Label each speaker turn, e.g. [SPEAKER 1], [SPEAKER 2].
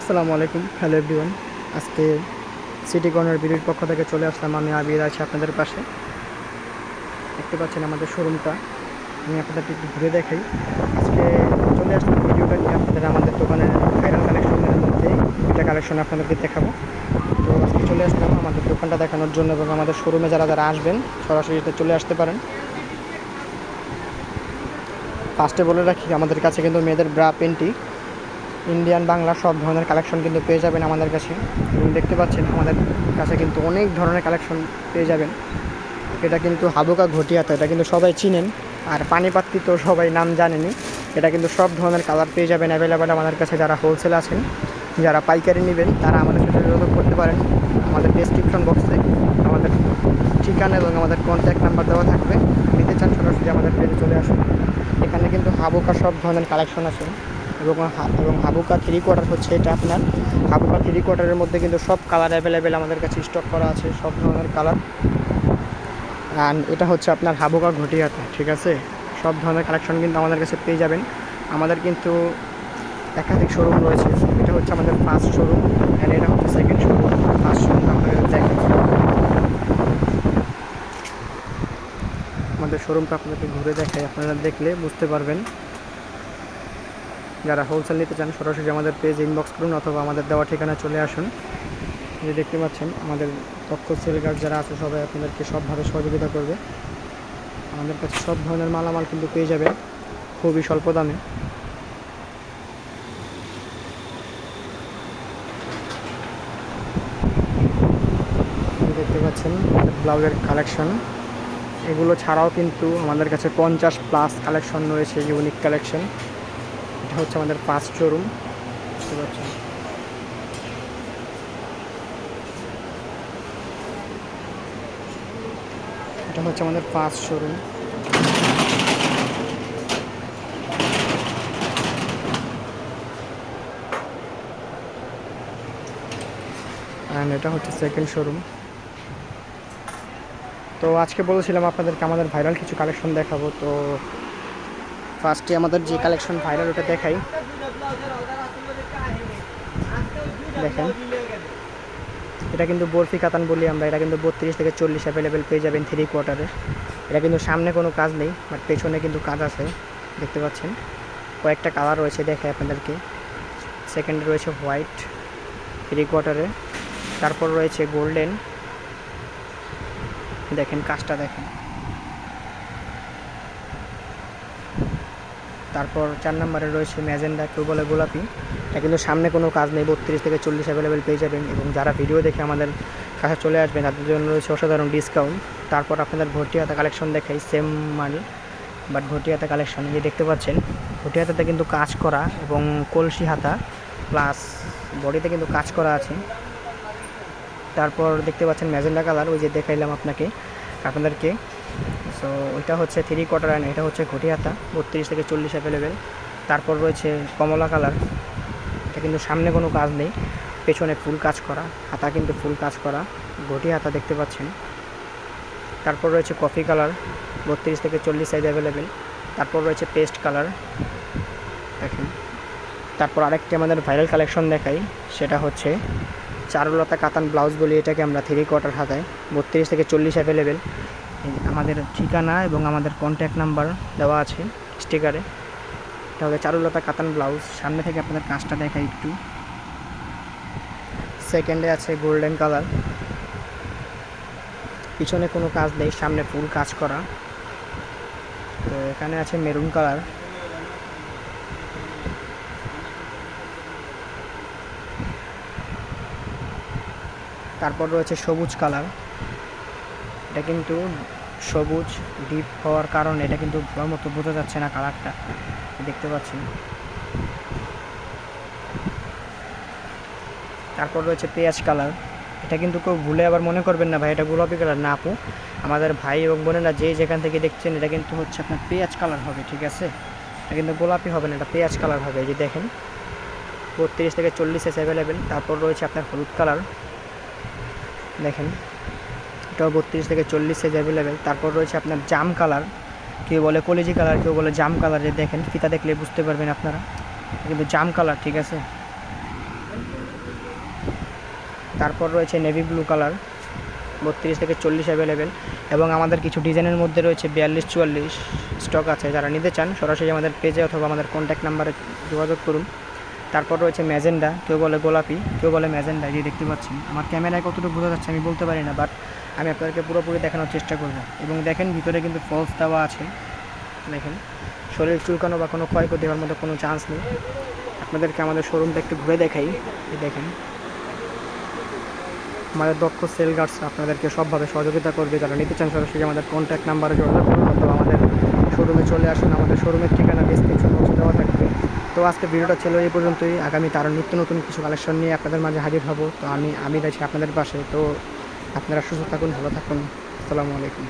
[SPEAKER 1] আসসালামু আলাইকুম, hello everyone. আজকে সিটি কর্নার বিডির পক্ষ থেকে চলে আসলাম। আমি আবির আছি আপনাদের পাশে। দেখতে পাচ্ছেন আমাদের শোরুমটা। আমি আপনাদেরকে একটু ঘুরে দেখাই। আজকে চলে আসলাম ভিডিওটা নিয়ে আপনাদের আমাদের দোকানের ভাইরাল কালেকশনের মধ্যে দুইটা কালেকশন আপনাদেরকে দেখাবো। তো আজকে চলে আসলাম আমাদের দোকানটা দেখানোর জন্য এবং আমাদের শোরুমে যারা যারা আসবেন সরাসরি চলে আসতে পারেন। ফার্স্টে বলে রাখি, আমাদের কাছে কিন্তু মেয়েদের ব্রা পেন্টি, ইন্ডিয়ান বাংলা সব ধরনের কালেকশন কিন্তু পেয়ে যাবেন আমাদের কাছে। এবং দেখতে পাচ্ছেন আমাদের কাছে কিন্তু অনেক ধরনের কালেকশন পেয়ে যাবেন। এটা কিন্তু হাবুকা ঘটিয়াতা, এটা কিন্তু সবাই চিনেন। আর পানিপাত্তি তো সবাই নাম জানেনই। এটা কিন্তু সব ধরনের কালার পেয়ে যাবেন অ্যাভেলেবেল আমাদের কাছে। যারা হোলসেল আছেন, যারা পাইকারি নেবেন, তারা আমাদের সাথে যোগাযোগ করতে পারেন। আমাদের ডেসক্রিপশন বক্সে আমাদের ঠিকানা এবং আমাদের কন্ট্যাক্ট নাম্বার দেওয়া থাকবে। নিতে চান সরাসরি আমাদের পেজে চলে আসুন। এখানে কিন্তু হাবুকা সব ধরনের কালেকশন আছে এবং হাবুকা থ্রি কোয়ার্টার হচ্ছে এটা আপনার। হাবুকা থ্রি কোয়ার্টারের মধ্যে কিন্তু সব কালার অ্যাভেলেবেল আমাদের কাছে স্টক করা আছে, সব ধরনের কালার। আর এটা হচ্ছে আপনার হাবুকা ঘটিয়াতা, ঠিক আছে। সব ধরনের কালেকশন কিন্তু আমাদের কাছে পেয়ে যাবেন। আমাদের কিন্তু একাধিক শোরুম রয়েছে। এটা হচ্ছে আমাদের ফার্স্ট শোরুম, অ্যান্ড এটা হচ্ছে সেকেন্ড শোরুম। ফার্স্ট শোরুম আপনাদের দেখেন, আমাদের শোরুমটা আপনাদেরকে ঘুরে দেখায়, আপনারা দেখলে বুঝতে পারবেন। যারা হোলসেল নিতে চান সরাসরি আমাদের পেজ ইনবক্স করুন অথবা আমাদের দেওয়া ঠিকানা চলে আসুন। যে দেখতে পাচ্ছেন আমাদের দক্ষ সেল গার্ড যারা আছে সবাই আপনাদেরকে সবভাবে সহযোগিতা করবে। আমাদের কাছে সব ধরনের মালামাল কিন্তু পেয়ে যাবেন খুবই স্বল্প দামে। দেখতে পাচ্ছেন ব্লাউজের কালেকশন। এগুলো ছাড়াও কিন্তু আমাদের কাছে 50+ কালেকশন রয়েছে, ইউনিক কালেকশন। এটা হচ্ছে আমাদের ফার্স্ট শোরুম, দেখতে পাচ্ছেন। এটা হচ্ছে আমাদের ফার্স্ট শোরুম। অ্যান্ড এটা হচ্ছে সেকেন্ড শোরুম। তো আজকে বলেছিলাম আপনাদেরকে আমাদের ভাইরাল কিছু কালেকশন দেখাবো। তো ফার্স্টে আমাদের যে কালেকশন ভাইরাল ওটা দেখাই। দেখেন, এটা কিন্তু বরফি কাতান বলি আমরা। এটা কিন্তু 32 থেকে 40 অ্যাভেলেবেল পেয়ে যাবেন থ্রি কোয়ার্টারে। এটা কিন্তু সামনে কোনো কাজ নেই, বাট পেছনে কিন্তু কাজ আছে, দেখতে পাচ্ছেন। কয়েকটা কালার রয়েছে, দেখে আপনাদেরকে। সেকেন্ডে রয়েছে হোয়াইট থ্রি কোয়ার্টারে, তারপর রয়েছে গোল্ডেন। দেখেন কাজটা দেখেন। তারপর 4 নম্বরে রয়েছে ম্যাজেন্ডা, কেউ বলে গোলাপি। এটা কিন্তু সামনে কোনো কাজ নেই, 32 থেকে 40 অ্যাভেলেবেল পেয়ে যাবেন। এবং যারা ভিডিও দেখে আমাদের কাছে চলে আসবেন তাদের জন্য রয়েছে অসাধারণ ডিসকাউন্ট। তারপর আপনাদের ভর্তি হাতা কালেকশন দেখাই, সেম মাল বাট ভর্তি হাতা কালেকশন। যে দেখতে পাচ্ছেন ভর্তি হাতাতে কিন্তু কাজ করা এবং কলসি হাতা প্লাস বডিতে কিন্তু কাজ করা আছে। তারপর দেখতে পাচ্ছেন ম্যাজেন্ডা কালার, ওই যে দেখাইলাম আপনাদেরকে। সো ওইটা হচ্ছে থ্রি কোয়ার্টার, অ্যান্ড এটা হচ্ছে ঘটি হাতা, 32 থেকে 40 অ্যাভেলেবেল। তারপর রয়েছে কমলা কালার। এটা কিন্তু সামনে কোনো কাজ নেই, পেছনে ফুল কাজ করা, হাতা কিন্তু ফুল কাজ করা, ঘটি হাতা দেখতে পাচ্ছেন। তারপর রয়েছে কফি কালার, 32 থেকে 40 সাইজ অ্যাভেলেবেল। তারপর রয়েছে পেস্ট কালার, দেখেন। তারপর আরেকটি আমাদের ভাইরাল কালেকশন দেখাই, সেটা হচ্ছে চারুলতা কাতান ব্লাউজ বলি এটাকে আমরা, থ্রি কোয়ার্টার হাতায়, 32 থেকে 40 অ্যাভেলেবেল। আমাদের ঠিকানা এবং আমাদের কন্ট্যাক্ট নাম্বার দেওয়া আছে স্টিকারে। এটা হচ্ছে চারুলতা কাতান ব্লাউজ। সামনে থেকে আপনাদের কাজটা দেখাই একটু। সেকেন্ডে আছে গোল্ডেন কালার, পিছনে কোনো কাজ নেই, সামনে ফুল কাজ করা। তো এখানে আছে মেরুন কালার। তারপর রয়েছে সবুজ কালার। এটা কিন্তু সবুজ ডিপ হওয়ার কারণে এটা কিন্তু ভালো মতো বোঝা যাচ্ছে না কালারটা, দেখতে পাচ্ছেন। তারপর রয়েছে পেঁয়াজ কালার। এটা কিন্তু কেউ ভুলে আবার মনে করবেন না ভাই এটা গোলাপি কালার, না আপু। আমাদের ভাই এবং বোনেরা যে যেখান থেকে দেখছেন, এটা কিন্তু হচ্ছে আপনার পেঁয়াজ কালার হবে, ঠিক আছে। এটা কিন্তু গোলাপি হবে না, এটা পেঁয়াজ কালার হবে। এই যে দেখেন 32 থেকে 40 সাইজ অ্যাভেলেবেল। তারপর রয়েছে আপনার হলুদ কালার, দেখেন এটাও 32 থেকে 40 সাইজ অ্যাভেলেবেল। তারপর রয়েছে আপনার জাম কালার, কেউ বলে কলেজি কালার, কেউ বলে জাম কালার। যে দেখেন ফিতা দেখলে বুঝতে পারবেন আপনারা, কিন্তু জাম কালার, ঠিক আছে। তারপর রয়েছে নেভি ব্লু কালার 32 থেকে 40 অ্যাভেলেবেল, এবং আমাদের কিছু ডিজাইনের মধ্যে রয়েছে 42-44 স্টক আছে। যারা নিতে চান সরাসরি আমাদের পেজে অথবা আমাদের কন্ট্যাক্ট নাম্বারে যোগাযোগ করুন। তারপর রয়েছে ম্যাজেন্ডা, কেউ বলে গোলাপি, কেউ বলে ম্যাজেন্ডা। এই যে দেখতে পাচ্ছেন, আমার ক্যামেরায় কতটুকু বোঝা যাচ্ছে আমি বলতে পারি না, বাট আমি আপনাদেরকে পুরোপুরি দেখানোর চেষ্টা করব। এবং দেখেন ভিতরে কিন্তু ফলস দেওয়া আছে, দেখেন শরীর চুলকানো বা কোনো ক্ষয়ক্ষতি হওয়ার মতো কোনো চান্স নেই। আপনাদেরকে আমাদের শোরুমটা একটু ঘুরে দেখাই। এই দেখেন, আমাদের দক্ষ সেল গার্ডস আপনাদেরকে সবভাবে সহযোগিতা করবে। যারা নিতে চান সরাসরি আমাদের কন্ট্যাক্ট নাম্বারে যোগাযোগ করুন অথবা আমাদের শোরুমে চলে আসুন। আমাদের শোরুমের ঠিকানা ডেসক্রিপশন বক্সে দেওয়া থাকবে। তো আজকে ভিডিওটা ছিল এই পর্যন্তই। আগামীতে আরও নিত্য নতুন কিছু কালেকশন নিয়ে আপনাদের মাঝে হাজির হব। তো আমি রয়েছি আপনাদের পাশে। তো আপনারা সুস্থ থাকুন, ভালো থাকুন। আসসালামু আলাইকুম।